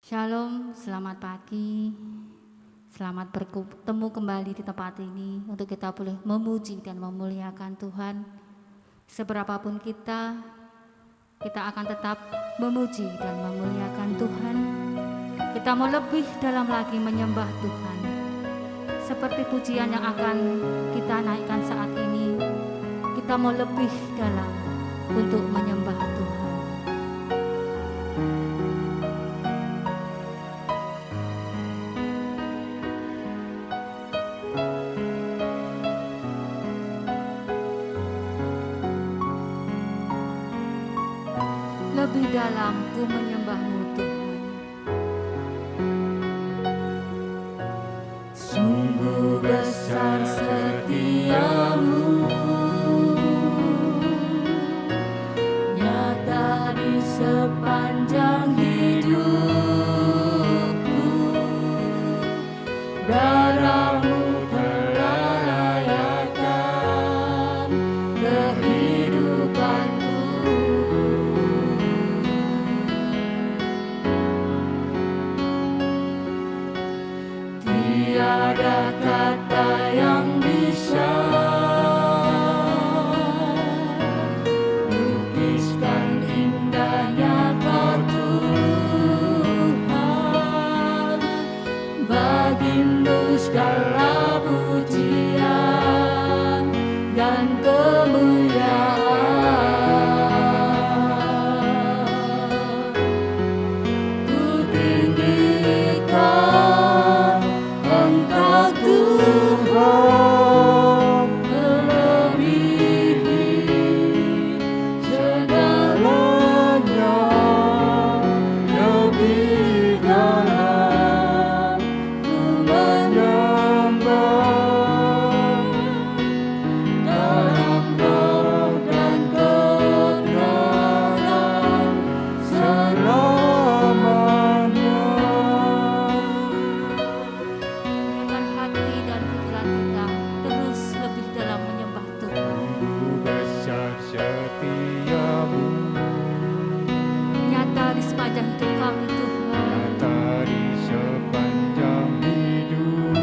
Shalom, selamat pagi. Selamat bertemu kembali di tempat ini untuk kita boleh memuji dan memuliakan Tuhan. Seberapapun kita akan tetap memuji dan memuliakan Tuhan. Kita mau lebih dalam lagi menyembah Tuhan. Seperti pujian yang akan kita naikkan saat ini, kita mau lebih dalam untuk menyembah Tuhan. Lebih dalam ku menyembah-Mu Tuhan. Sungguh besar setiamu, nyata di sepanjang hidupku. Darah-Mu telah layakkan kehidupanku. Tiada kata yang bisa lukiskan indahnya Kau Tuhan. Bagimu segala pujian dan kemuliaan. Ku tinggikan Engkau Tuhan, melebihi segalanya, lebih dalam ku menyembah, dalam roh dan kebenaran selamanya. Dengan hati dan pikiran kita terus lebih dalam menyembah Tuhan. Besar setiamu, Nyata di sepanjang hidup kami Tuhan. nyata di sepanjang hidup.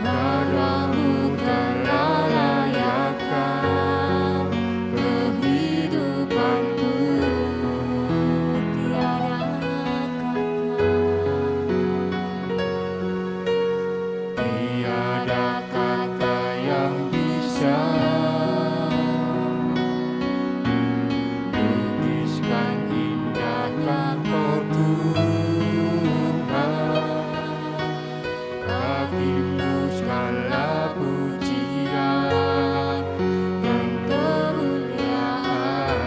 Darah-Mu telah layakkan kehidupanku. Tiada kata yang bisa lukiskan indahnya Kau Tuhan. Bagimu segala pujian dan kemuliaan.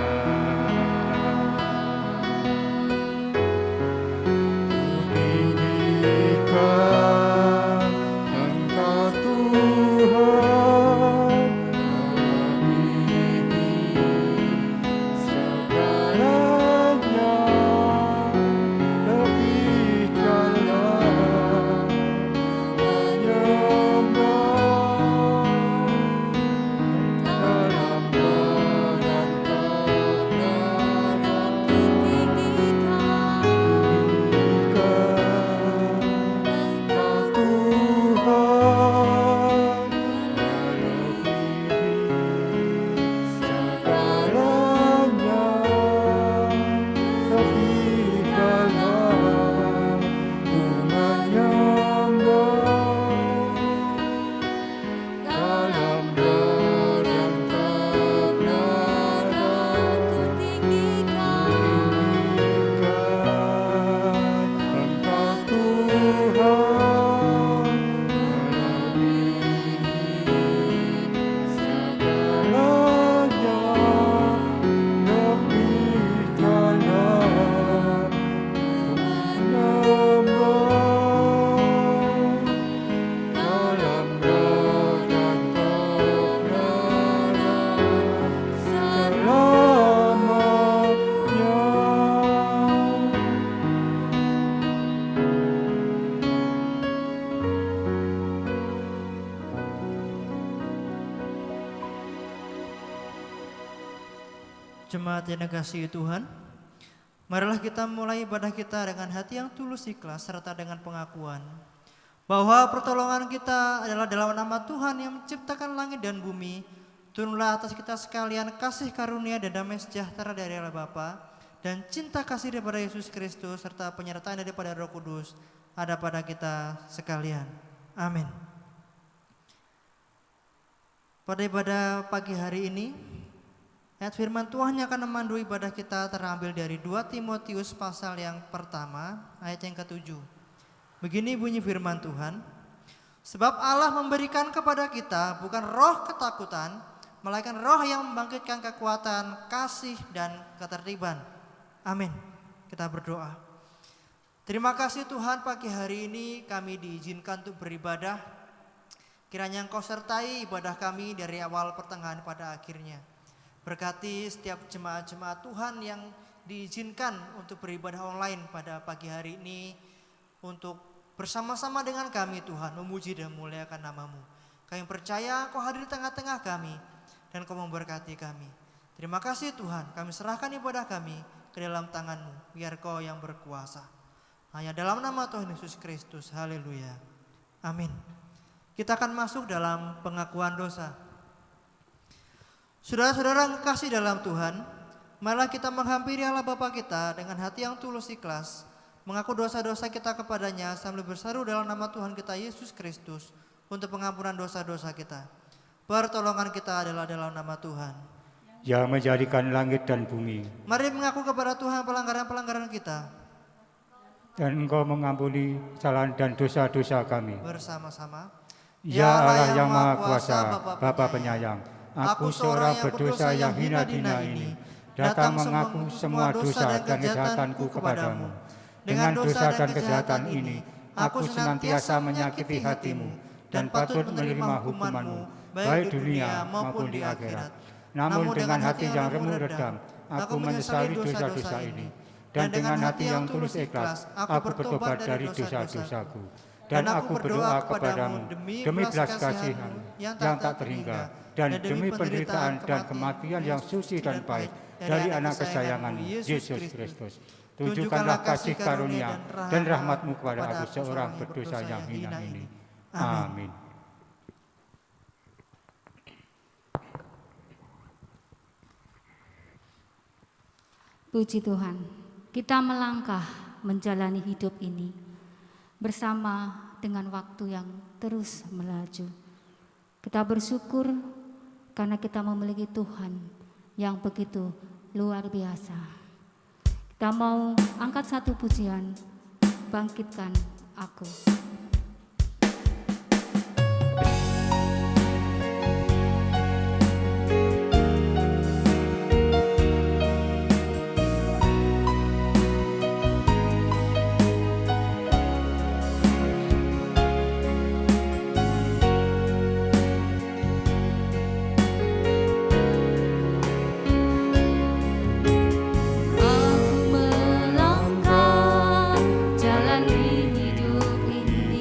Tinggikan Engkau Tuhan, melebihi segalanya, lebih dalam menyembah, dalam roh dan kebenaran. Jemaat yang dikasihi Tuhan, Marilah kita mulai ibadah kita dengan hati yang tulus ikhlas serta dengan pengakuan bahwa pertolongan kita adalah dalam nama Tuhan yang menciptakan langit dan bumi. Turunlah atas kita sekalian kasih karunia dan damai sejahtera dari Allah Bapa dan cinta kasih daripada Yesus Kristus serta penyertaan daripada Roh Kudus ada pada kita sekalian. Amin. Pada ibadah pagi hari ini, ayat firman Tuhan yang akan memandu ibadah kita terambil dari 2 Timotius pasal yang pertama, ayat yang ke-7. Begini bunyi firman Tuhan, sebab Allah memberikan kepada kita bukan roh ketakutan, melainkan roh yang membangkitkan kekuatan, kasih, dan ketertiban. Amin. Kita berdoa. Terima kasih Tuhan, pagi hari ini kami diizinkan untuk beribadah. Kiranya Engkau sertai ibadah kami dari awal pertengahan pada akhirnya. Berkati setiap jemaat-jemaat Tuhan yang diizinkan untuk beribadah online pada pagi hari ini untuk bersama-sama dengan kami Tuhan memuji dan memuliakan nama-Mu. Kami percaya Kau hadir di tengah-tengah kami dan Kau memberkati kami. Terima kasih Tuhan, kami serahkan ibadah kami ke dalam tangan-Mu, biar Kau yang berkuasa. Hanya dalam nama Tuhan Yesus Kristus, haleluya, amin. Kita akan masuk dalam pengakuan dosa. Saudara-saudara yang kekasih dalam Tuhan, marilah kita menghampiri Allah Bapa kita dengan hati yang tulus ikhlas, mengaku dosa-dosa kita kepadanya sambil berseru dalam nama Tuhan kita Yesus Kristus untuk pengampunan dosa-dosa kita. Pertolongan kita adalah dalam nama Tuhan yang menjadikan langit dan bumi. Mari mengaku kepada Tuhan pelanggaran-pelanggaran kita, dan Engkau mengampuni kesalahan dan dosa-dosa kami. bersama-sama. Ya Allah yang Maha Kuasa, Bapa penyayang, aku seorang berdosa yang hina-hina ini, datang mengaku semua dosa dan kejahatanku kepadamu. Dengan dosa dan kejahatan ini, aku senantiasa menyakiti hati-Mu dan patut menerima hukuman-Mu, baik dunia maupun di akhirat. Namun dengan hati yang remuk redam, aku menyesali dosa-dosa ini. Dan dengan hati yang tulus ikhlas, aku bertobat dari dosa-dosaku. Dan aku berdoa kepadamu demi belas kasihan yang tak terhingga, dan demi penderitaan dan kematian yang suci dan baik dari anak kesayangan Yesus Kristus. Tunjukkanlah kasih karunia dan rahmat-Mu kepada aku seorang berdosa yang hina ini. Amin. Puji Tuhan, kita melangkah menjalani hidup ini bersama dengan waktu yang terus melaju. Kita bersyukur karena kita memiliki Tuhan yang begitu luar biasa. Kita mau angkat satu pujian, bangkitkan aku. Aku melangkah jalan di hidup ini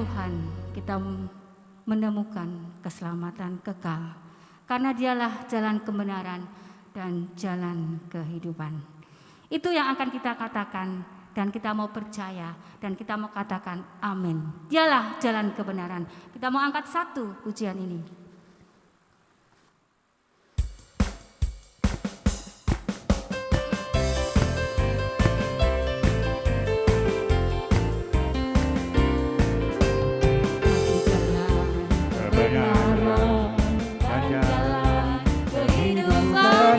Tuhan kita menemukan keselamatan kekal. Karena dialah jalan kebenaran dan jalan kehidupan. Itu yang akan kita katakan dan kita mau percaya dan kita mau katakan amin. Dialah jalan kebenaran. Kita mau angkat satu pujian ini.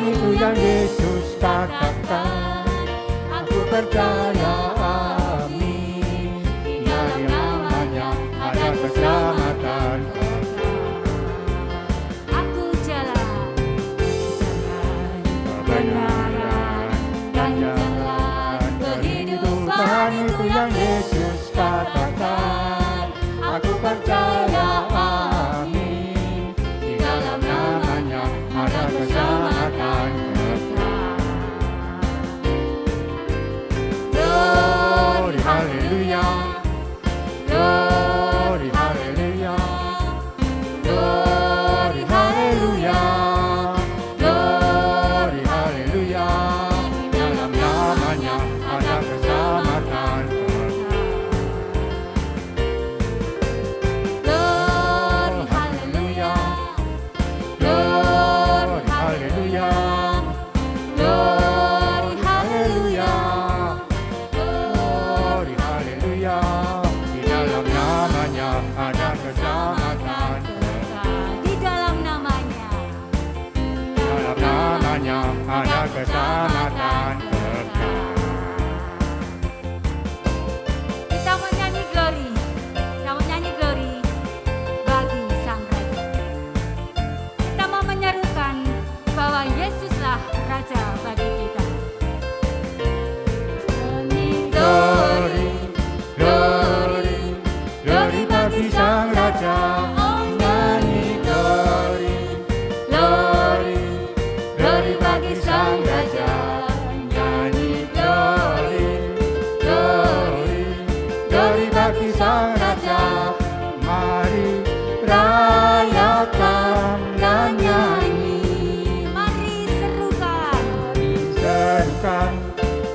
Itu yang Yesus katakan, aku percaya, amin. Di dalam namanya ada keselamatan. Aku jalan Kebenaran dan jalan kehidupan, itu yang Yesus katakan, aku percaya, amin. Di dalam namanya ada keselamatan. Glory, haleluya. Glory, haleluya. Glory, haleluya. Glory, haleluya. Dalam namanya ada keselamatan. Glory, haleluya. Glory, haleluya. Glory, haleluya. Glory, haleluya. Di dalam namanya ada keselamatan. Di dalam namanya. Dalam namanya ada keselamatan kekal. Kita menyanyi glory. Kita menyanyi glory bagi Sang Raja. Kita mau menyerukan bahwa Yesuslah Raja bagi kita. Glory, glory, glory bagi Sang Raja. Nyanyi glory, glory, glory bagi Sang Raja. Nyanyi glory, glory, glory bagi Sang Raja. Mari rayakan dan nyanyi. Mari serukan. Serukan,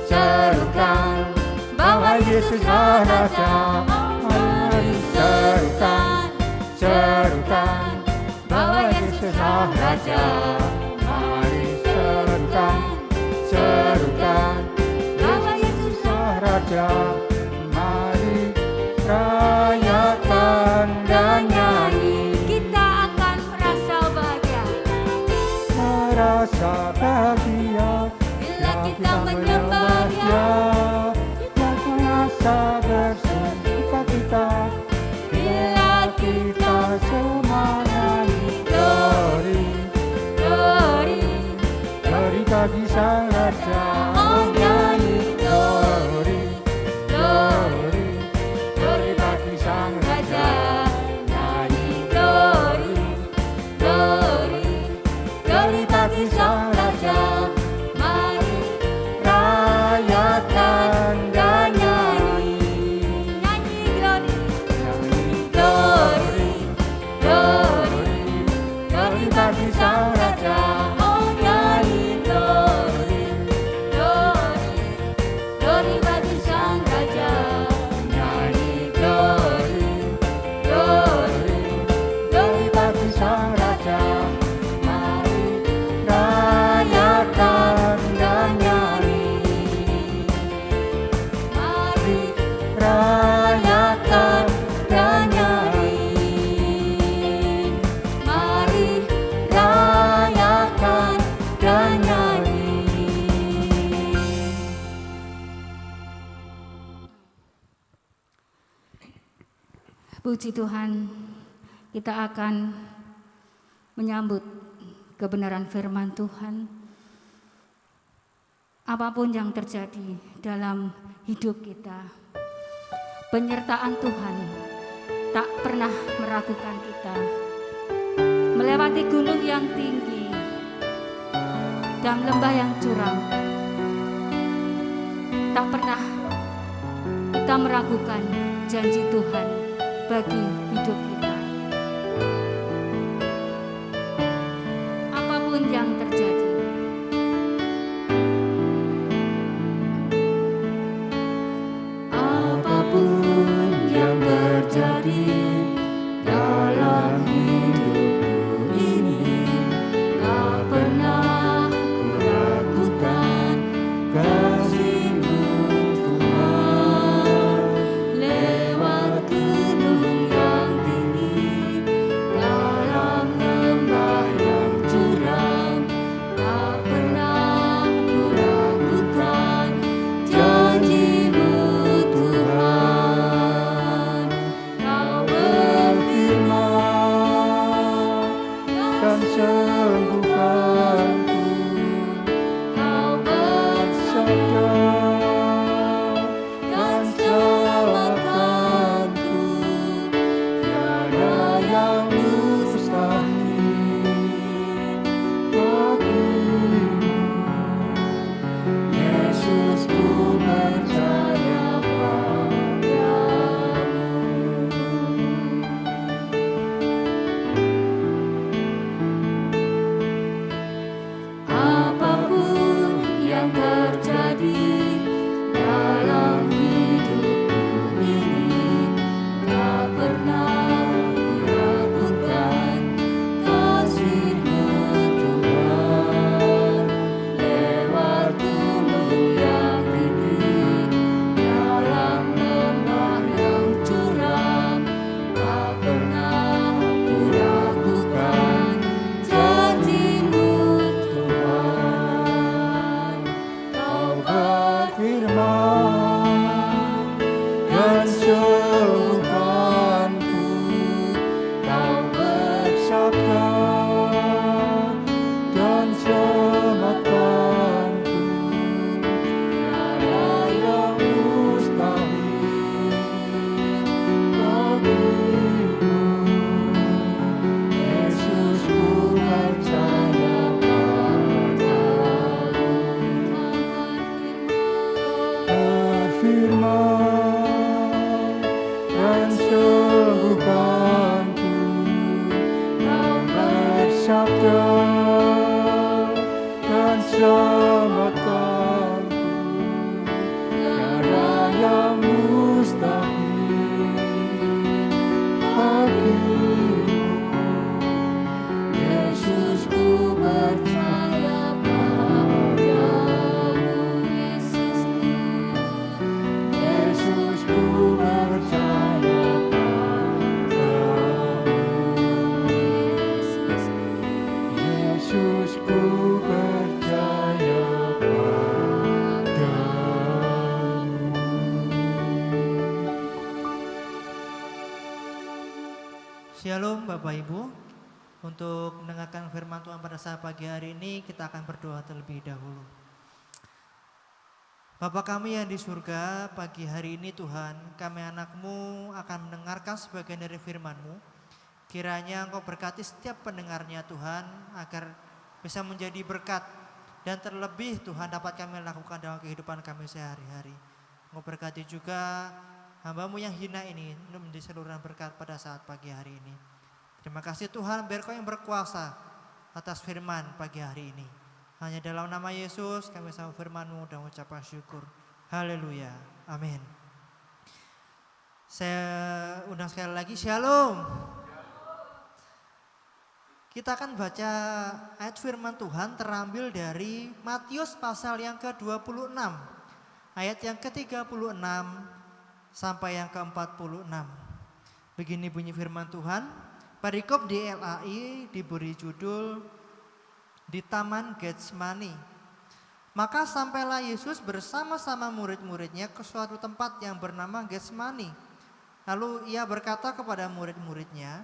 serukan, bahwa Yesuslah Raja. Mari serukan, serukan, bahwa Yesuslah Raja. Mari serukan, serukan, bahwa Yesuslah Raja. Mari rayakan dan nyanyi. Kita akan merasa bahagia Merasa bahagia bila kita menyembah Dia. dan merasa bersuka cita Bila kita semua nyanyi glory, glory, glory bagi Sang Raja. Oh, Nyanyi glory, glory, glory bagi Sang Raja. Nyanyi glory, glory, glory bagi Sang Raja. mari Rayakan dan nyanyi. nyanyi glory, Nyanyi glory, glory, glory bagi Sang Raja. oh Nyanyi glory, glory, glory bagi Sang Raja. nyanyi glory, glory, glory bagi Sang Raja. Mari rayakan dan nyanyi. Mari Rayakan dan nyanyi. mari Rayakan dan nyanyi. puji Tuhan, kita akan menyambut kebenaran firman Tuhan. Apapun yang terjadi dalam hidup kita, penyertaan Tuhan tak pernah meragukan kita. Melewati gunung yang tinggi dan lembah yang curam, tak pernah kita meragukan janji Tuhan bagi hidup kita. Apapun yang terjadi, apapun yang terjadi dalam hidupku ini, tak pernah kuragukan kasih-Mu Tuhan. Lewat gunung yang tinggi, dalam lembah yang curam, tak pernah kuragukan janji-Mu Tuhan. Kau berfirman dan sembuhkanku, Kau bersabda dan selamatkanku. Tiada yang mustahil bagimu, Yesus, ku percaya padamu. Apapun yang terjadi dalam hidupku ini, tak pernah kuragukan kasih-Mu Tuhan. Lewat gunung yang tinggi, dalam lembah yang curam, tak pernah kuragukan janji-Mu Tuhan. Kau berfirman dan sembuhkanku, Kau bersabda dan selamatkanku. Tiada yang mustahil bagimu, Yesus, ku percaya padamu. Berfirman dan sembuhkanku, Kau bersabda dan selamatkanku. Tiada yang mustahil bagimu, Yesus, ku percaya padamu. Yesus, ku percaya padamu. Yesus, ku percaya padamu. Shalom Bapak Ibu. Untuk mendengarkan firman Tuhan pada saat pagi hari ini, kita akan berdoa terlebih dahulu. Bapa kami yang di surga, pagi hari ini Tuhan, kami anak-Mu akan mendengarkan sebagian dari firman-Mu. Kiranya Engkau berkati setiap pendengarnya Tuhan, agar bisa menjadi berkat. Dan terlebih Tuhan dapat kami lakukan dalam kehidupan kami sehari-hari. Engkau berkati juga hamba-Mu yang hina ini, untuk menjadi saluran berkat pada saat pagi hari ini. Terima kasih Tuhan, biar Kau yang berkuasa atas firman pagi hari ini. Hanya dalam nama Yesus kami sambut firman-Mu dan mengucapkan syukur. Haleluya. Amin. Saya undang sekali lagi, Shalom. Kita akan baca ayat firman Tuhan terambil dari Matius pasal yang ke-26. Ayat yang ke-36 sampai yang ke-46. Begini bunyi firman Tuhan. Perikop di LAI diberi judul di Taman Getsemani. Maka sampailah Yesus bersama-sama murid-muridnya ke suatu tempat yang bernama Getsemani. Lalu ia berkata kepada murid-muridnya,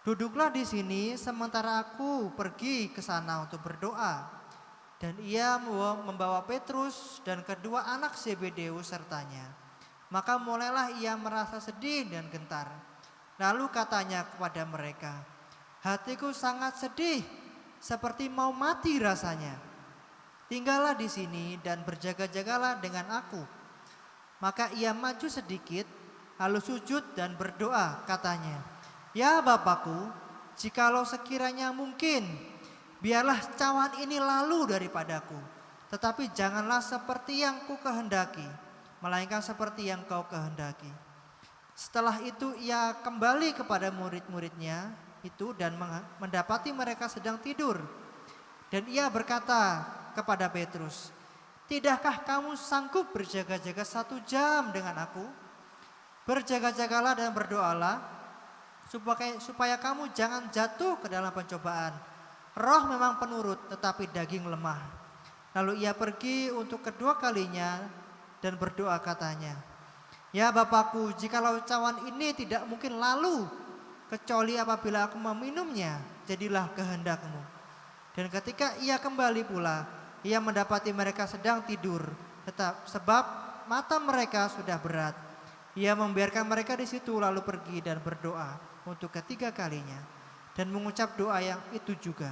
"Duduklah di sini sementara aku pergi ke sana untuk berdoa." Dan ia membawa Petrus dan kedua anak Zebedeus sertanya. Maka mulailah ia merasa sedih dan gentar. Lalu katanya kepada mereka, "Hatiku sangat sedih, seperti mau mati rasanya. Tinggallah di sini dan berjaga-jagalah dengan aku." Maka ia maju sedikit, Lalu sujud dan berdoa katanya, "Ya Bapakku, jikalau sekiranya mungkin, biarlah cawan ini lalu daripadaku. Tetapi janganlah seperti yang ku kehendaki, melainkan seperti yang kau kehendaki." Setelah itu ia kembali kepada murid-muridnya itu dan mendapati mereka sedang tidur. Dan ia berkata kepada Petrus, "Tidakkah kamu sanggup berjaga-jaga 1 jam dengan aku? Berjaga-jagalah dan berdoalah supaya kamu jangan jatuh ke dalam pencobaan. Roh memang penurut tetapi daging lemah." Lalu ia pergi untuk kedua kalinya dan berdoa katanya, "Ya Bapakku, jikalau cawan ini tidak mungkin lalu kecuali apabila aku meminumnya, jadilah kehendak-Mu." Dan ketika ia kembali pula, ia mendapati mereka sedang tidur, sebab mata mereka sudah berat. Ia membiarkan mereka di situ lalu pergi dan berdoa untuk ketiga kalinya dan mengucap doa yang itu juga.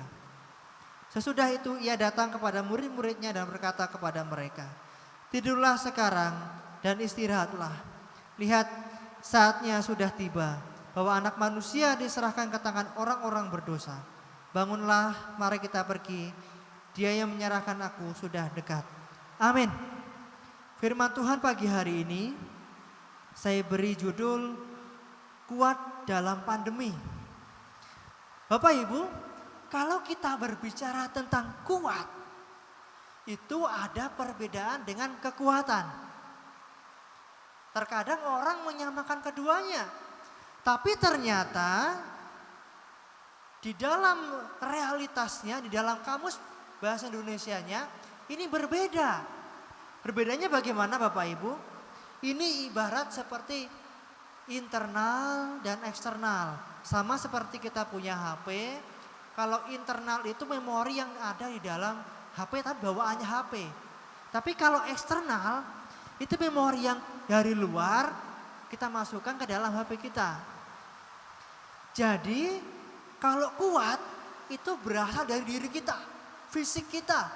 Sesudah itu ia datang kepada murid-muridnya dan berkata kepada mereka, "Tidurlah sekarang dan istirahatlah. Lihat, saatnya sudah tiba bahwa Anak Manusia diserahkan ke tangan orang-orang berdosa. Bangunlah, mari kita pergi. Dia yang menyerahkan aku sudah dekat." Amin. Firman Tuhan pagi hari ini saya beri judul Kuat dalam Pandemi. Bapak Ibu, kalau kita berbicara tentang kuat, itu ada perbedaan dengan kekuatan. Terkadang orang menyamakan keduanya, tapi ternyata di dalam realitasnya, di dalam kamus bahasa Indonesianya ini berbeda. Berbedanya bagaimana Bapak Ibu? Ini ibarat seperti internal dan eksternal. Sama seperti kita punya HP. Kalau internal itu memori yang ada di dalam HP tapi bawaannya HP. Tapi kalau eksternal itu memori yang dari luar kita masukkan ke dalam HP kita. Jadi kalau kuat itu berasal dari diri kita, fisik kita,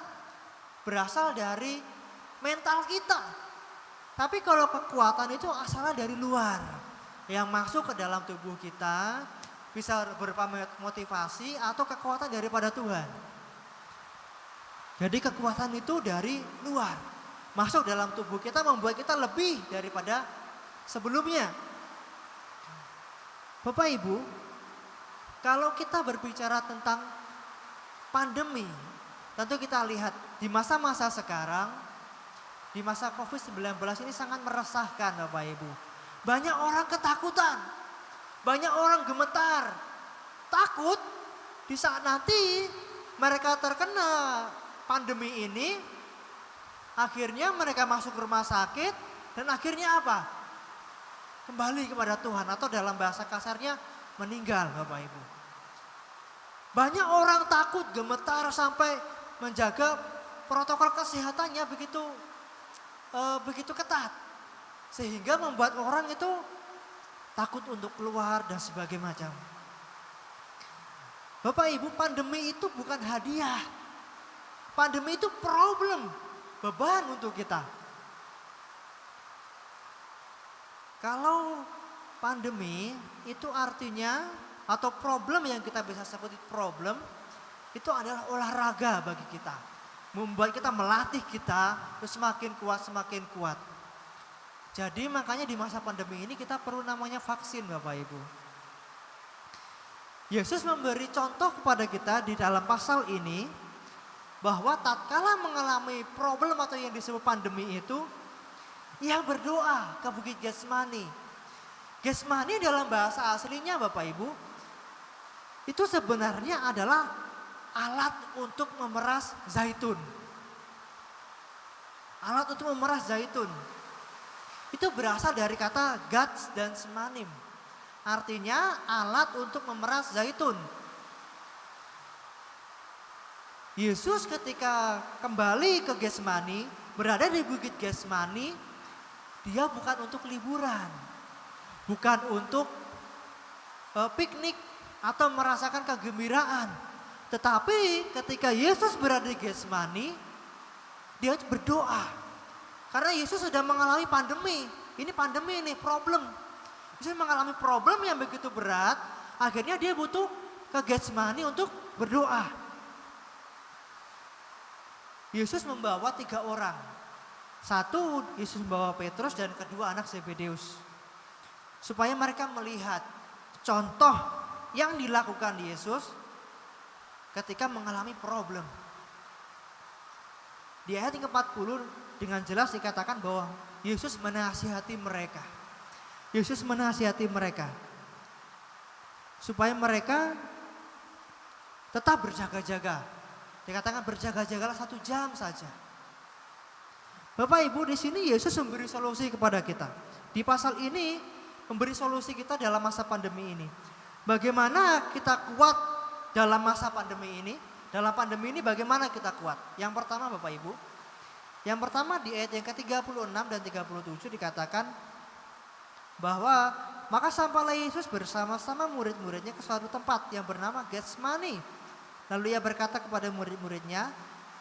berasal dari mental kita. Tapi kalau kekuatan itu asalnya dari luar, yang masuk ke dalam tubuh kita, bisa berupa motivasi atau kekuatan daripada Tuhan. Jadi kekuatan itu dari luar, masuk dalam tubuh kita membuat kita lebih daripada sebelumnya. Bapak Ibu, kalau kita berbicara tentang pandemi, tentu kita lihat di masa-masa sekarang, di masa COVID-19 ini sangat meresahkan Bapak Ibu. Banyak orang ketakutan, banyak orang gemetar, takut di saat nanti mereka terkena pandemi ini, akhirnya mereka masuk rumah sakit dan akhirnya apa? Kembali kepada Tuhan atau dalam bahasa kasarnya meninggal Bapak Ibu. Banyak orang takut, gemetar sampai menjaga protokol kesehatannya begitu ketat. Sehingga membuat orang itu takut untuk keluar dan sebagainya macam. Bapak Ibu, pandemi itu bukan hadiah. Pandemi itu problem, beban untuk kita. Kalau pandemi itu artinya atau problem yang kita bisa sebut problem itu adalah olahraga bagi kita. Membuat kita melatih kita terus semakin kuat. Jadi makanya di masa pandemi ini kita perlu namanya vaksin Bapak Ibu. Yesus memberi contoh kepada kita di dalam pasal ini bahwa tatkala mengalami problem atau yang disebut pandemi itu, ia berdoa ke Bukit Getsemani. Getsemani dalam bahasa aslinya Bapak Ibu, itu sebenarnya adalah alat untuk memeras zaitun. Alat untuk memeras zaitun. Itu berasal dari kata gats dan semanim. Artinya alat untuk memeras zaitun. Yesus ketika kembali ke Getsemani, berada di Bukit Getsemani, dia bukan untuk liburan. Bukan untuk piknik atau merasakan kegembiraan. Tetapi ketika Yesus berada di Getsemani, dia berdoa. Karena Yesus sudah mengalami pandemi. Ini pandemi, ini problem. Yesus mengalami problem yang begitu berat, akhirnya dia butuh ke Getsemani untuk berdoa. Yesus membawa 3 orang. Satu, Yesus membawa Petrus dan kedua anak Zebedeus. Supaya mereka melihat contoh yang dilakukan Yesus ketika mengalami problem. Di ayat yang ke-40 dengan jelas dikatakan bahwa Yesus menasihati mereka. Yesus menasihati mereka. Supaya mereka tetap berjaga-jaga. Dikatakan berjaga-jagalah 1 jam saja. Bapak Ibu, di sini Yesus memberi solusi kepada kita. Di pasal ini memberi solusi kita dalam masa pandemi ini. Bagaimana kita kuat dalam masa pandemi ini? Dalam pandemi ini bagaimana kita kuat? Yang pertama Bapak Ibu, yang pertama di ayat yang ke-36 dan 37 dikatakan bahwa maka sampailah Yesus bersama-sama murid-muridnya ke suatu tempat yang bernama Getsemani. Lalu ia berkata kepada murid-muridnya,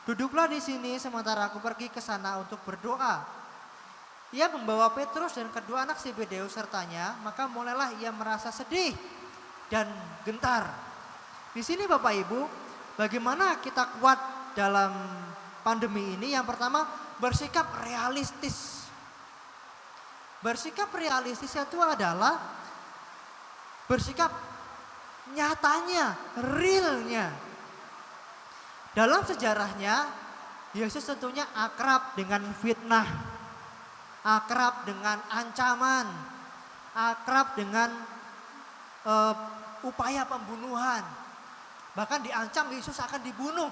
duduklah di sini sementara aku pergi ke sana untuk berdoa. Ia membawa Petrus dan kedua anak Zebedeus sertanya, maka mulailah ia merasa sedih dan gentar. Di sini Bapak Ibu, bagaimana kita kuat dalam pandemi ini? Yang pertama, bersikap realistis. Bersikap realistis itu adalah bersikap nyatanya, realnya. Dalam sejarahnya, Yesus tentunya akrab dengan fitnah, akrab dengan ancaman, akrab dengan upaya pembunuhan. Bahkan diancam Yesus akan dibunuh,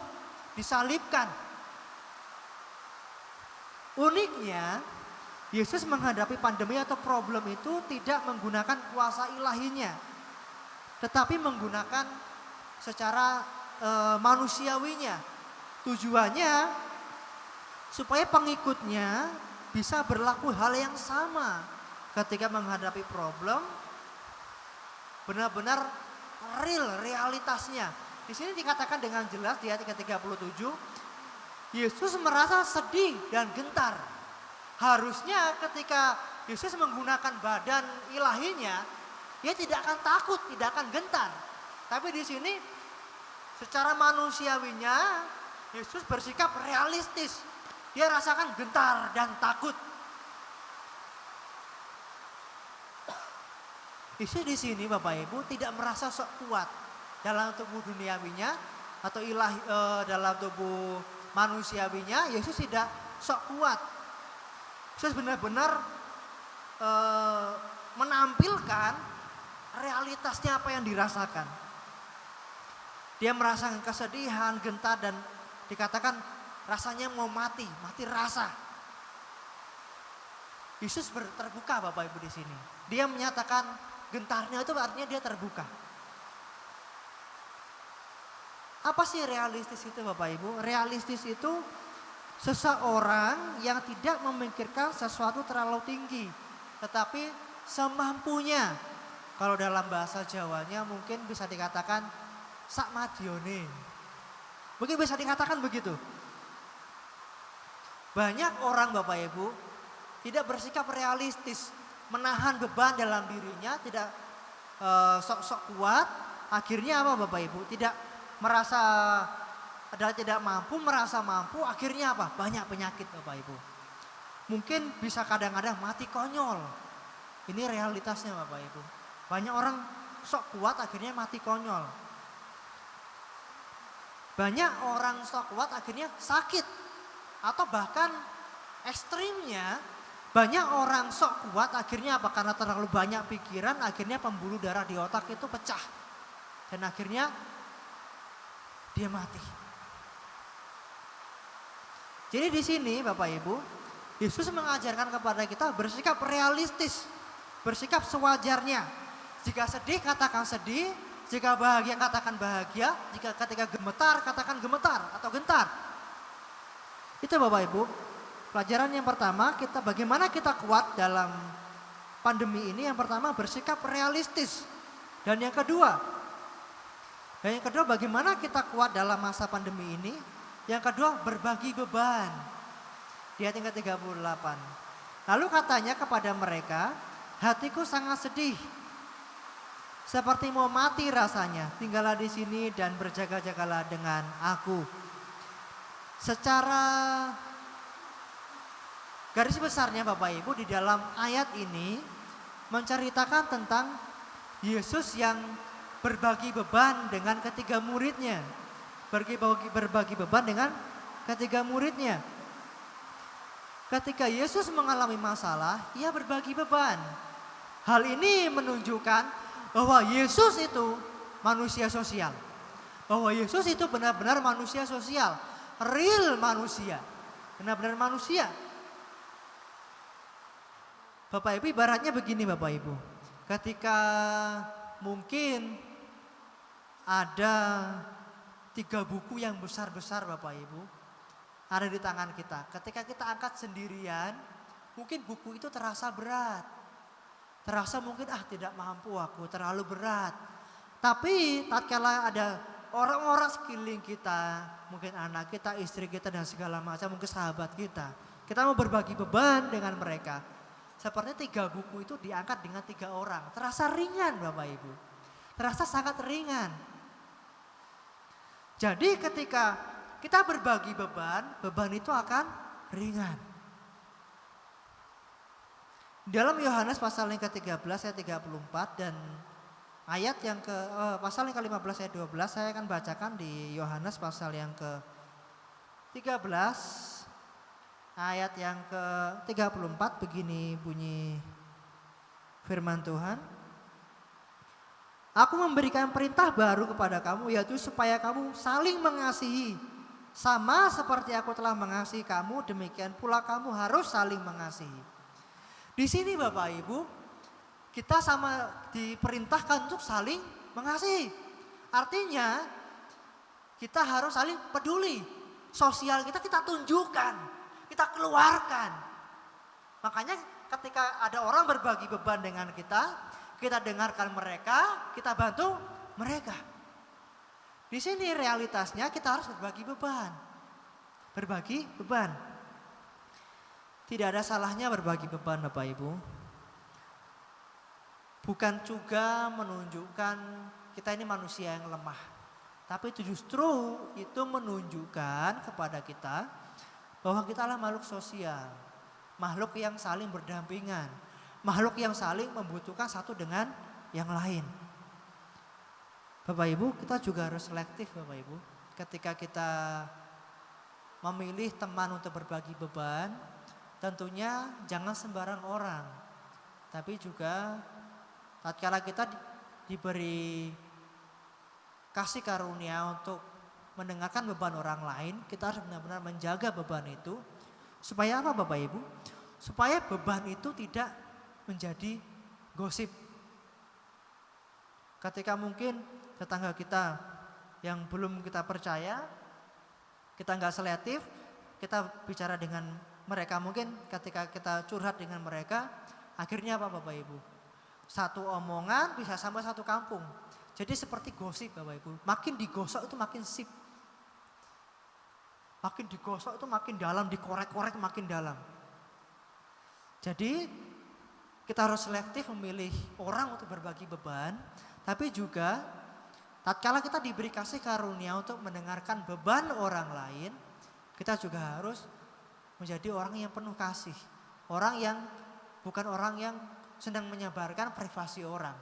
disalibkan. Uniknya, Yesus menghadapi pandemi atau problem itu tidak menggunakan kuasa ilahinya, tetapi menggunakan secara manusiawinya. Tujuannya supaya pengikutnya bisa berlaku hal yang sama ketika menghadapi problem, benar-benar realitasnya. Di sini dikatakan dengan jelas di ayat 37, Yesus merasa sedih dan gentar. Harusnya ketika Yesus menggunakan badan ilahinya, dia tidak akan takut, tidak akan gentar. Tapi di sini secara manusiawinya Yesus bersikap realistis. Dia rasakan gentar dan takut. Yesus di sini Bapak Ibu tidak merasa sok kuat dalam tubuh duniawinya atau dalam tubuh manusiawinya. Yesus tidak sok kuat. Yesus benar-benar menampilkan realitasnya apa yang dirasakan. Dia merasakan kesedihan, gentar dan dikatakan rasanya mau mati rasa. Yesus terbuka Bapak Ibu di sini. Dia menyatakan gentarnya itu artinya dia terbuka. Apa sih realistis itu Bapak Ibu? Realistis itu seseorang yang tidak memikirkan sesuatu terlalu tinggi, tetapi semampunya. Kalau dalam bahasa Jawanya mungkin bisa dikatakan sak madione. Mungkin bisa dikatakan begitu. Banyak orang Bapak Ibu tidak bersikap realistis, menahan beban dalam dirinya, tidak sok-sok kuat. Akhirnya apa Bapak Ibu? Tidak merasa mampu, akhirnya apa? Banyak penyakit Bapak Ibu. Mungkin bisa kadang-kadang mati konyol. Ini realitasnya Bapak Ibu. Banyak orang sok kuat akhirnya mati konyol. Banyak orang sok kuat akhirnya sakit. Atau bahkan ekstrimnya banyak orang sok kuat akhirnya apa? Karena terlalu banyak pikiran akhirnya pembuluh darah di otak itu pecah. Dan akhirnya dia mati. Jadi di sini Bapak Ibu, Yesus mengajarkan kepada kita bersikap realistis, bersikap sewajarnya. Jika sedih katakan sedih, jika bahagia katakan bahagia, jika ketika gemetar katakan gemetar atau gentar. Itu Bapak Ibu, pelajaran yang pertama bagaimana kita kuat dalam pandemi ini. Yang pertama bersikap realistis. Dan yang kedua bagaimana kita kuat dalam masa pandemi ini. Yang kedua berbagi beban. Di ayat yang ke-38. Lalu katanya kepada mereka, Hatiku sangat sedih. Seperti mau mati rasanya. Tinggallah di sini dan berjaga-jagalah dengan aku. Secara garis besarnya Bapak Ibu di dalam ayat ini menceritakan tentang Yesus yang berbagi beban dengan ketiga muridnya. Berbagi beban dengan ketiga muridnya. Ketika Yesus mengalami masalah, ia berbagi beban. Hal ini menunjukkan bahwa Yesus itu manusia sosial. Bahwa Yesus itu benar-benar manusia sosial. Real manusia. Benar-benar manusia. Bapak Ibu ibaratnya begini Bapak Ibu. Ketika mungkin ada 3 buku yang besar-besar Bapak Ibu. Ada di tangan kita. Ketika kita angkat sendirian, mungkin buku itu terasa berat. Terasa mungkin tidak mampu aku, terlalu berat. Tapi tatkala ada orang-orang sekeliling kita, mungkin anak kita, istri kita dan segala macam, mungkin sahabat kita. Kita mau berbagi beban dengan mereka. Seperti 3 buku itu diangkat dengan 3 orang. Terasa ringan Bapak Ibu. Terasa sangat ringan. Jadi ketika kita berbagi beban, beban itu akan ringan. Dalam Yohanes pasal yang ke-13 ayat 34 dan ayat yang pasal yang ke-15 ayat 12 saya akan bacakan di Yohanes pasal yang ke-13 ayat yang ke-34 begini bunyi firman Tuhan. Aku memberikan perintah baru kepada kamu yaitu supaya kamu saling mengasihi. Sama seperti aku telah mengasihi kamu, demikian pula kamu harus saling mengasihi. Di sini Bapak Ibu, kita sama diperintahkan untuk saling mengasihi. Artinya kita harus saling peduli. Sosial kita tunjukkan, kita keluarkan. Makanya ketika ada orang berbagi beban dengan kita dengarkan mereka, kita bantu mereka. Di sini realitasnya kita harus berbagi beban. Berbagi beban. Tidak ada salahnya berbagi beban Bapak Ibu. Bukan juga menunjukkan kita ini manusia yang lemah. Tapi itu justru itu menunjukkan kepada kita bahwa kita adalah makhluk sosial. Makhluk yang saling berdampingan. Makhluk yang saling membutuhkan satu dengan yang lain. Bapak Ibu, kita juga harus selektif Bapak Ibu. Ketika kita memilih teman untuk berbagi beban, tentunya jangan sembarang orang. Tapi juga tatkala kita diberi kasih karunia untuk mendengarkan beban orang lain, kita harus benar-benar menjaga beban itu. Supaya apa Bapak Ibu? Supaya beban itu tidak menjadi gosip. Ketika mungkin tetangga kita yang belum kita percaya, kita nggak selektif, kita bicara dengan mereka, mungkin ketika kita curhat dengan mereka, akhirnya apa Bapak Ibu? Satu omongan bisa sampai satu kampung. Jadi seperti gosip Bapak Ibu, makin digosok itu makin sip. Makin digosok itu makin dalam, dikorek-korek makin dalam. Jadi kita harus selektif memilih orang untuk berbagi beban, tapi juga tatkala kita diberi kasih karunia untuk mendengarkan beban orang lain, kita juga harus menjadi orang yang penuh kasih. Bukan orang yang sedang menyebarkan privasi orang.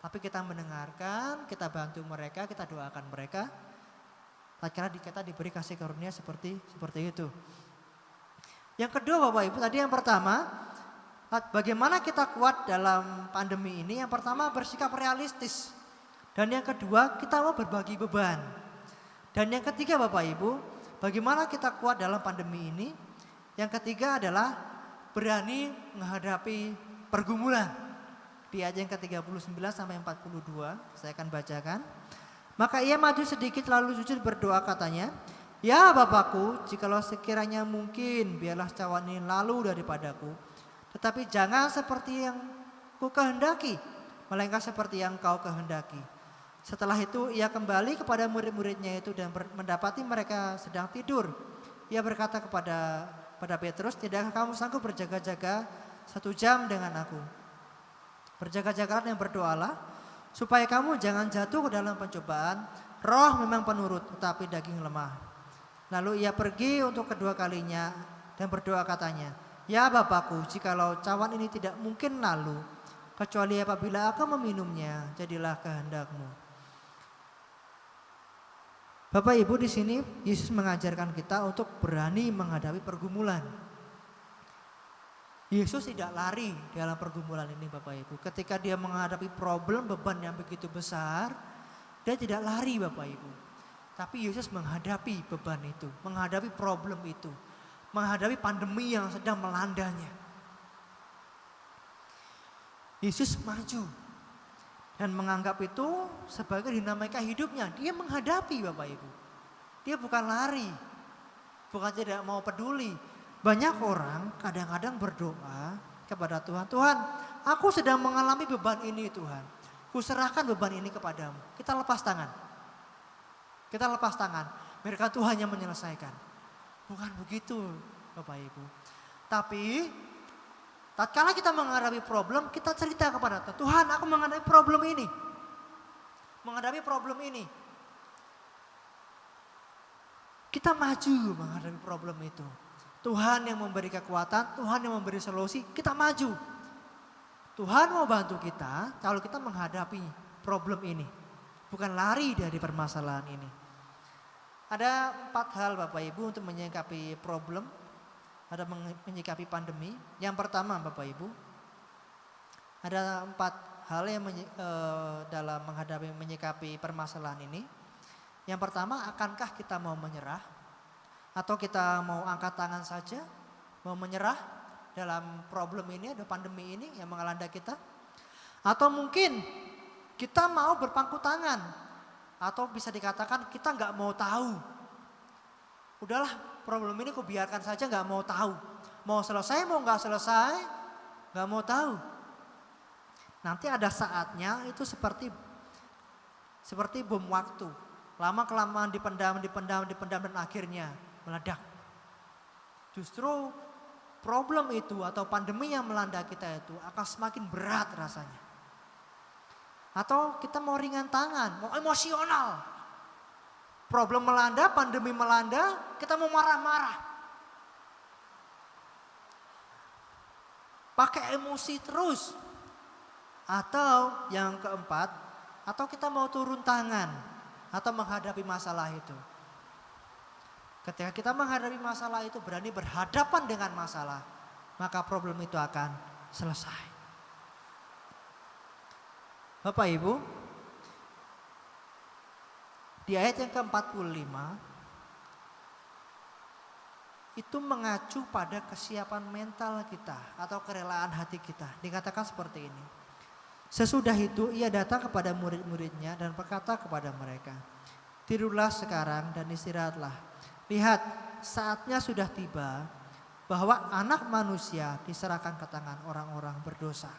Tapi kita mendengarkan, kita bantu mereka, kita doakan mereka. Tatkala kita diberi kasih karunia seperti itu. Yang kedua Bapak Ibu, tadi yang pertama, bagaimana kita kuat dalam pandemi ini? Yang pertama bersikap realistis. Dan yang kedua kita mau berbagi beban. Dan yang ketiga Bapak Ibu, bagaimana kita kuat dalam pandemi ini? Yang ketiga adalah berani menghadapi pergumulan. Di ayat yang ke-39 sampai 42 saya akan bacakan. Maka ia maju sedikit lalu sujud berdoa katanya, "Ya Bapakku, jikalau sekiranya mungkin biarlah cawan ini lalu daripadaku. Tetapi jangan seperti yang ku kehendaki, melainkan seperti yang kau kehendaki." Setelah itu ia kembali kepada murid-muridnya itu dan mendapati mereka sedang tidur. Ia berkata kepada Petrus, "Tidakkah kamu sanggup berjaga-jaga 1 jam dengan aku? Berjaga-jagalah dan berdoalah supaya kamu jangan jatuh ke dalam pencobaan. Roh memang penurut tetapi daging lemah. Lalu ia pergi untuk kedua kalinya dan berdoa katanya, ya Bapakku, jikalau cawan ini tidak mungkin lalu, kecuali apabila aku meminumnya, jadilah kehendak-Mu. Bapak Ibu, di sini Yesus mengajarkan kita untuk berani menghadapi pergumulan. Yesus tidak lari dalam pergumulan ini Bapak Ibu. Ketika dia menghadapi problem, beban yang begitu besar, dia tidak lari Bapak Ibu. Tapi Yesus menghadapi beban itu, menghadapi problem itu, menghadapi pandemi yang sedang melandanya. Yesus maju dan menganggap itu sebagai dinamika hidupnya. Dia menghadapi Bapak Ibu. Dia bukan lari, bukan tidak mau peduli. Banyak orang kadang-kadang berdoa kepada Tuhan, Tuhan, aku sedang mengalami beban ini Tuhan. Kuserahkan beban ini kepadamu. Kita lepas tangan. Kita lepas tangan. Biarkan Tuhan yang menyelesaikan. Bukan begitu Bapak Ibu. Tapi tatkala kita menghadapi problem, kita cerita kepada Tuhan, Tuhan aku menghadapi problem ini. Menghadapi problem ini. Kita maju menghadapi problem itu. Tuhan yang memberi kekuatan, Tuhan yang memberi solusi, kita maju. Tuhan mau bantu kita kalau kita menghadapi problem ini. Bukan lari dari permasalahan ini. Ada 4 hal Bapak Ibu untuk menyikapi problem, ada menyikapi pandemi. Yang pertama Bapak Ibu, ada 4 hal yang dalam menghadapi menyikapi permasalahan ini. Yang pertama, akankah kita mau menyerah? Atau kita mau angkat tangan saja, mau menyerah dalam problem ini, ada pandemi ini yang mengelanda kita. Atau mungkin kita mau berpangku tangan, atau bisa dikatakan kita nggak mau tahu. Udahlah problem ini aku biarkan saja, nggak mau tahu. Mau selesai, mau nggak selesai, nggak mau tahu. Nanti ada saatnya itu seperti bom waktu. Lama-kelamaan dipendam dan akhirnya meledak. Justru problem itu atau pandemi yang melanda kita itu akan semakin berat rasanya. Atau kita mau ringan tangan, mau emosional. Problem melanda, pandemi melanda, kita mau marah-marah. Pakai emosi terus. Atau yang keempat, atau kita mau turun tangan atau menghadapi masalah itu. Ketika kita menghadapi masalah itu, berani berhadapan dengan masalah, maka problem itu akan selesai. Bapak Ibu, di ayat yang ke-45 itu mengacu pada kesiapan mental kita atau kerelaan hati kita. Dikatakan seperti ini. Sesudah itu ia datang kepada murid-muridnya dan berkata kepada mereka, tidurlah sekarang dan istirahatlah. Lihat, saatnya sudah tiba bahwa anak manusia diserahkan ke tangan orang-orang berdosa.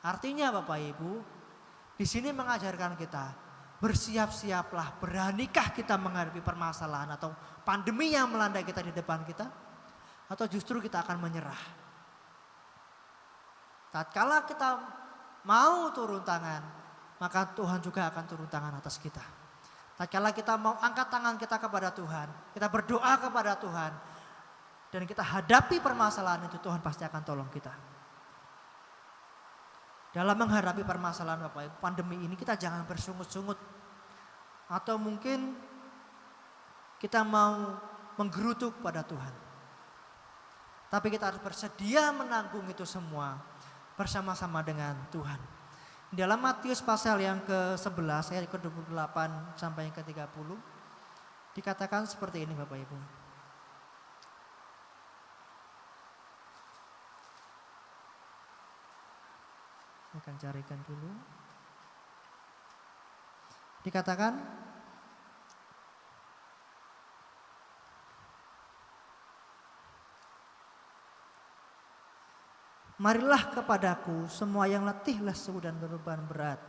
Artinya Bapak Ibu, di sini mengajarkan kita, bersiap-siaplah, beranikah kita menghadapi permasalahan atau pandemi yang melanda kita di depan kita, atau justru kita akan menyerah. Tatkala kita mau turun tangan, maka Tuhan juga akan turun tangan atas kita. Tatkala kita mau angkat tangan kita kepada Tuhan, kita berdoa kepada Tuhan, dan kita hadapi permasalahan itu, Tuhan pasti akan tolong kita. Dalam menghadapi permasalahan Bapak Ibu, pandemi ini kita jangan bersungut-sungut. Atau mungkin kita mau menggerutu kepada Tuhan. Tapi kita harus bersedia menanggung itu semua bersama-sama dengan Tuhan. Dalam Matius pasal yang ke-11 ayat ke-28 sampai yang ke-30 dikatakan seperti ini Bapak Ibu. Saya akan carikan dulu. Dikatakan, marilah kepadaku semua yang letih, lesu dan berbeban berat.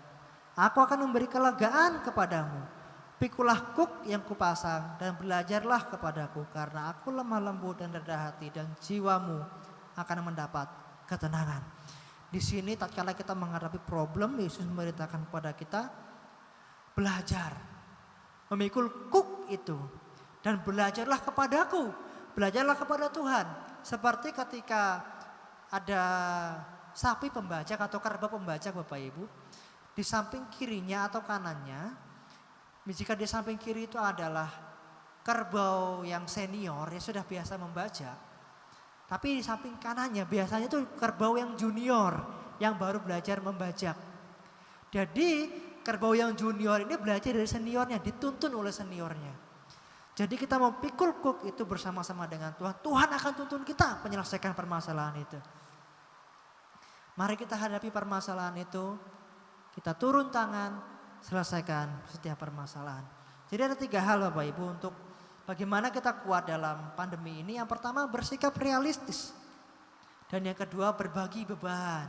Aku akan memberi kelegaan kepadamu. Pikulah kuk yang kupasang dan belajarlah kepadaku, karena aku lemah lembut dan rendah hati, dan jiwamu akan mendapat ketenangan. Di sini tatkala kita menghadapi problem, Yesus memerintahkan kepada kita belajar. Memikul kuk itu. Dan belajarlah kepadaku, belajarlah kepada Tuhan. Seperti ketika ada sapi pembajak atau kerbau pembajak Bapak Ibu. Di samping kirinya atau kanannya, jika di samping kiri itu adalah kerbau yang senior yang sudah biasa membajak. Tapi di samping kanannya biasanya itu kerbau yang junior yang baru belajar membajak. Jadi kerbau yang junior ini belajar dari seniornya, dituntun oleh seniornya. Jadi kita mau pikul kuk itu bersama-sama dengan Tuhan. Tuhan akan tuntun kita menyelesaikan permasalahan itu. Mari kita hadapi permasalahan itu. Kita turun tangan, selesaikan setiap permasalahan. Jadi ada 3 hal Bapak Ibu untuk bagaimana kita kuat dalam pandemi ini. Yang pertama bersikap realistis. Dan yang kedua berbagi beban.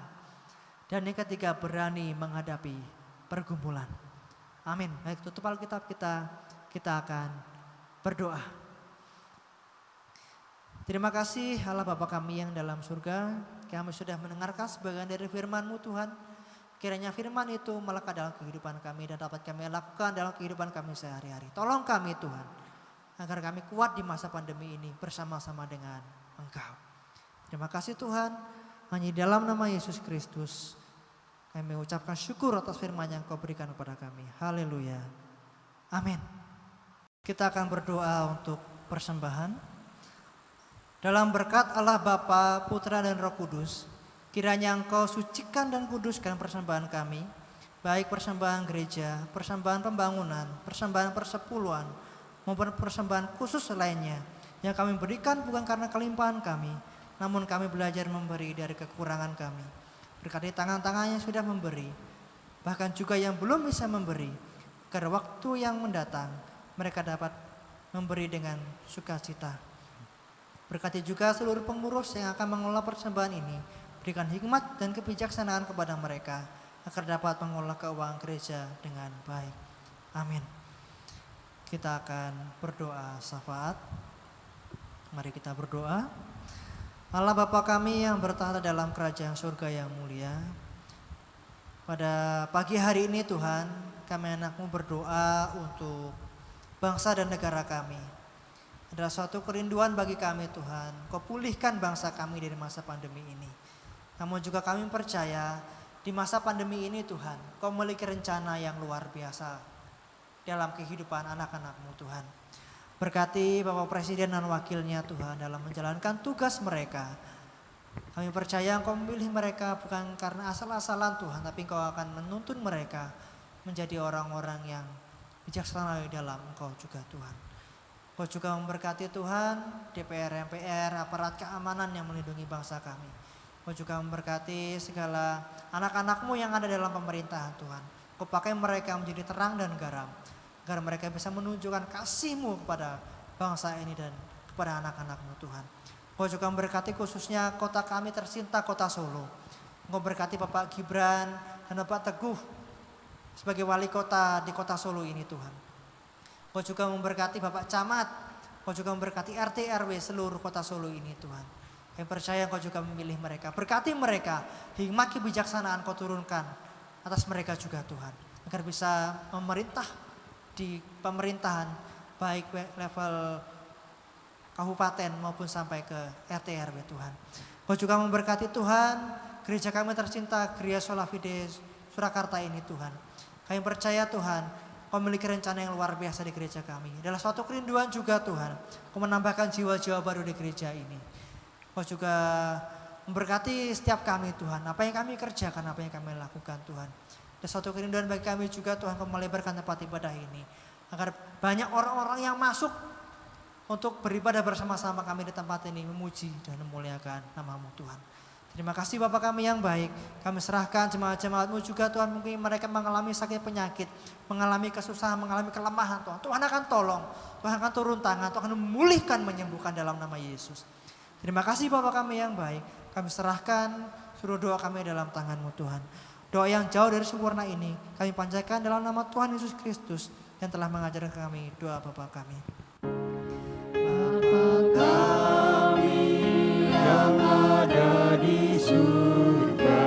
Dan yang ketiga berani menghadapi pergumulan. Amin. Baik, tutup Alkitab kita akan berdoa. Terima kasih Allah Bapa kami yang dalam surga. Kami sudah mendengarkan sebagian dari firman-Mu Tuhan. Kiranya firman itu melekat dalam kehidupan kami dan dapat kami lakukan dalam kehidupan kami sehari-hari. Tolong kami Tuhan, agar kami kuat di masa pandemi ini bersama-sama dengan Engkau. Terima kasih Tuhan, hanya di dalam nama Yesus Kristus kami mengucapkan syukur atas firman yang Kau berikan kepada kami. Haleluya. Amin. Kita akan berdoa untuk persembahan. Dalam berkat Allah Bapa, Putra dan Roh Kudus, kiranya Engkau sucikan dan kuduskan persembahan kami, baik persembahan gereja, persembahan pembangunan, persembahan persepuluhan, maupun persembahan khusus lainnya yang kami berikan bukan karena kelimpahan kami, namun kami belajar memberi dari kekurangan kami. Berkati tangan-tangan yang sudah memberi, bahkan juga yang belum bisa memberi, agar waktu yang mendatang mereka dapat memberi dengan sukacita. Berkati juga seluruh pengurus yang akan mengelola persembahan ini. Berikan hikmat dan kebijaksanaan kepada mereka agar dapat mengelola keuangan gereja dengan baik. Amin. Kita akan berdoa syafaat. Mari kita berdoa. Allah Bapa kami yang bertahta dalam kerajaan surga yang mulia. Pada pagi hari ini Tuhan, kami anak-Mu berdoa untuk bangsa dan negara kami. Ada suatu kerinduan bagi kami Tuhan. Kau pulihkan bangsa kami dari masa pandemi ini. Namun juga kami percaya di masa pandemi ini Tuhan, Kau memiliki rencana yang luar biasa dalam kehidupan anak-anak-Mu Tuhan. Berkati Bapak Presiden dan wakilnya Tuhan dalam menjalankan tugas mereka. Kami percaya Engkau memilih mereka bukan karena asal-asalan Tuhan, tapi Engkau akan menuntun mereka menjadi orang-orang yang bijaksana di dalam Engkau juga Tuhan. Engkau juga memberkati Tuhan DPR, MPR, aparat keamanan yang melindungi bangsa kami. Kau juga memberkati segala anak-anak-Mu yang ada dalam pemerintahan Tuhan. Kau pakai mereka menjadi terang dan garam. Agar mereka bisa menunjukkan kasih-Mu kepada bangsa ini dan kepada anak-anak-Mu Tuhan. Kau juga memberkati khususnya kota kami tercinta, kota Solo. Kau berkati Bapak Gibran dan Bapak Teguh sebagai wali kota di kota Solo ini Tuhan. Kau juga memberkati Bapak Camat. Kau juga memberkati RT RW seluruh kota Solo ini Tuhan. Yang percaya Engkau juga memilih mereka. Berkati mereka, hikmat kebijaksanaan Kau turunkan atas mereka juga Tuhan. Agar bisa memerintah di pemerintahan baik level kabupaten maupun sampai ke RT RW Tuhan. Kau juga memberkati Tuhan, gereja kami tercinta, Gereja Sola Fide Surakarta ini Tuhan. Kami percaya Tuhan, Kau memiliki rencana yang luar biasa di gereja kami. Adalah suatu kerinduan juga Tuhan, Kau menambahkan jiwa-jiwa baru di gereja ini. Kau juga memberkati setiap kami Tuhan. Apa yang kami kerjakan, apa yang kami lakukan Tuhan. Ada suatu kerinduan bagi kami juga Tuhan, Kau melebarkan tempat ibadah ini. Agar banyak orang-orang yang masuk untuk beribadah bersama-sama kami di tempat ini. Memuji dan memuliakan nama-Mu Tuhan. Terima kasih Bapak kami yang baik. Kami serahkan jemaat-jemaat-Mu juga Tuhan. Mungkin mereka mengalami sakit penyakit, mengalami kesusahan, mengalami kelemahan Tuhan. Tuhan akan tolong, Tuhan akan turun tangan, Tuhan akan memulihkan, menyembuhkan dalam nama Yesus. Terima kasih Bapak kami yang baik. Kami serahkan seluruh doa kami dalam tangan-Mu Tuhan. Doa yang jauh dari sempurna ini kami panjatkan dalam nama Tuhan Yesus Kristus yang telah mengajarkan kami doa Bapa kami. Bapa kami yang ada di surga,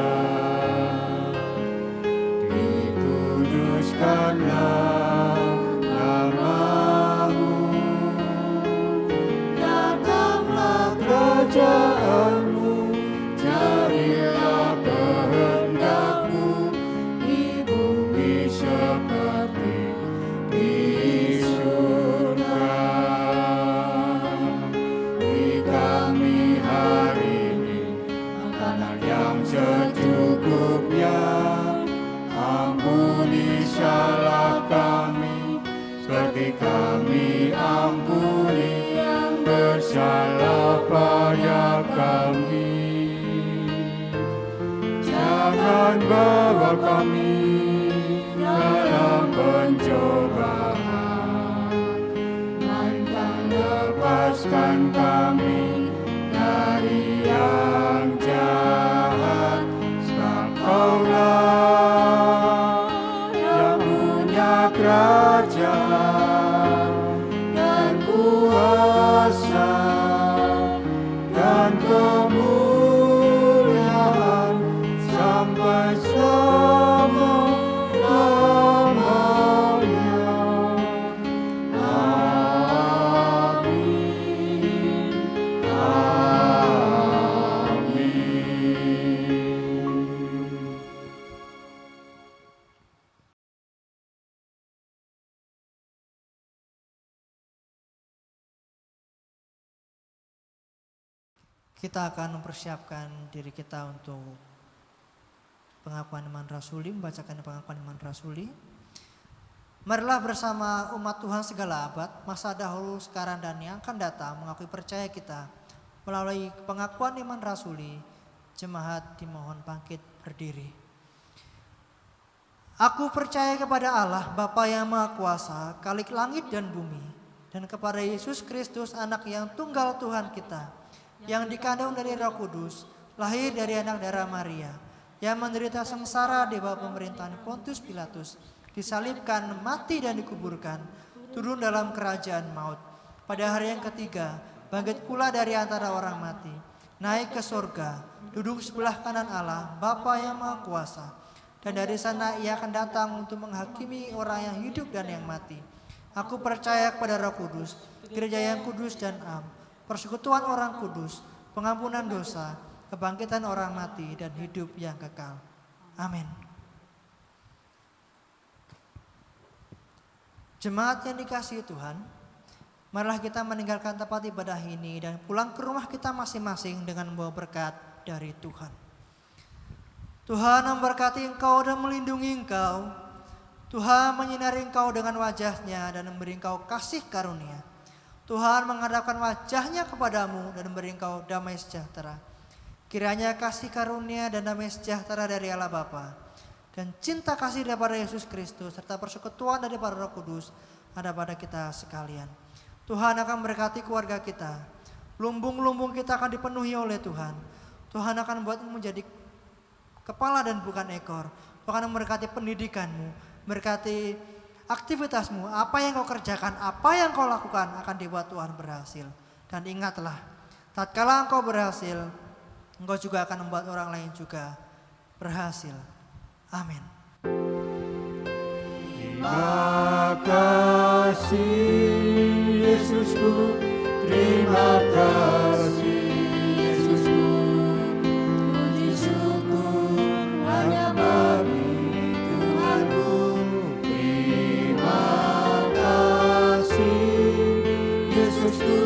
kerajaanmu, jadilah kehendakmu di bumi seperti di surga. Beri kami hari ini makanan yang secukupnya, ampuni salah kami seperti kami ampuni yang bersalah pada kami. Jangan bawa kami dalam pencobaan, melainkan lepaskan kami dari yang jahat. Sebab Kaulah yang punya kerajaan dan kuasa dan kemuliaan sampai selama-lamanya. Amin. Amin. Kita akan mempersiapkan diri kita untuk pengakuan iman rasuli, membacakan pengakuan iman rasuli. Marilah bersama umat Tuhan segala abad, masa dahulu, sekarang, dan yang akan datang mengakui percaya kita melalui pengakuan iman rasuli. Jemaat dimohon bangkit berdiri. Aku percaya kepada Allah, Bapa yang Maha Kuasa, Khalik langit dan bumi, dan kepada Yesus Kristus, anak yang tunggal Tuhan kita, yang dikandung dari Roh Kudus, lahir dari anak darah Maria, yang menderita sengsara di bawah pemerintahan Pontius Pilatus, disalibkan, mati dan dikuburkan, turun dalam kerajaan maut. Pada hari yang ketiga, bangkit pula dari antara orang mati, naik ke surga, duduk sebelah kanan Allah, Bapa yang Maha Kuasa. Dan dari sana ia akan datang untuk menghakimi orang yang hidup dan yang mati. Aku percaya kepada Roh Kudus, gereja yang kudus dan am, persekutuan orang kudus, pengampunan dosa, kebangkitan orang mati, dan hidup yang kekal. Amin. Jemaat yang dikasihi Tuhan, marilah kita meninggalkan tempat ibadah ini dan pulang ke rumah kita masing-masing dengan membawa berkat dari Tuhan. Tuhan memberkati engkau dan melindungi engkau. Tuhan menyinari engkau dengan wajah-Nya dan memberi engkau kasih karunia. Tuhan menghadapkan wajah-Nya kepadamu dan memberi engkau damai sejahtera. Kiranya kasih karunia dan damai sejahtera dari Allah Bapa dan cinta kasih daripada Yesus Kristus serta persekutuan daripada Roh Kudus ada pada kita sekalian. Tuhan akan memberkati keluarga kita. Lumbung-lumbung kita akan dipenuhi oleh Tuhan. Tuhan akan membuatmu menjadi kepala dan bukan ekor. Tuhan akan memberkati pendidikanmu, memberkati aktivitasmu, apa yang kau kerjakan, apa yang kau lakukan akan dibuat Tuhan berhasil. Dan ingatlah, tatkala engkau berhasil, engkau juga akan membuat orang lain juga berhasil. Amin. Terima kasih Yesusku, terima kasih Yesusku, puji syukur hanya bagi Tuhanku. Terima kasih Yesusku,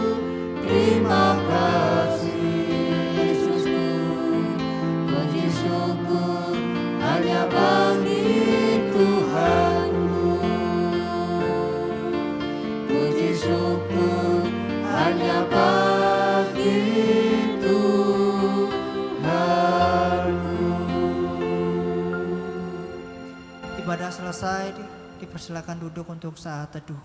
terima kasih Yesusku, puji syukur hanya bagi Tuhanku. Puji syukur hanya bagi Tuhanku. Ibadah selesai, dipersilakan duduk untuk saat teduh.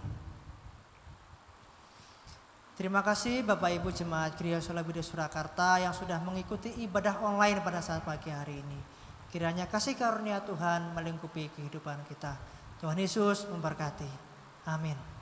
Terima kasih Bapak Ibu Jemaat Gereja Solabida Surakarta yang sudah mengikuti ibadah online pada saat pagi hari ini. Kiranya kasih karunia Tuhan melingkupi kehidupan kita. Tuhan Yesus memberkati. Amin.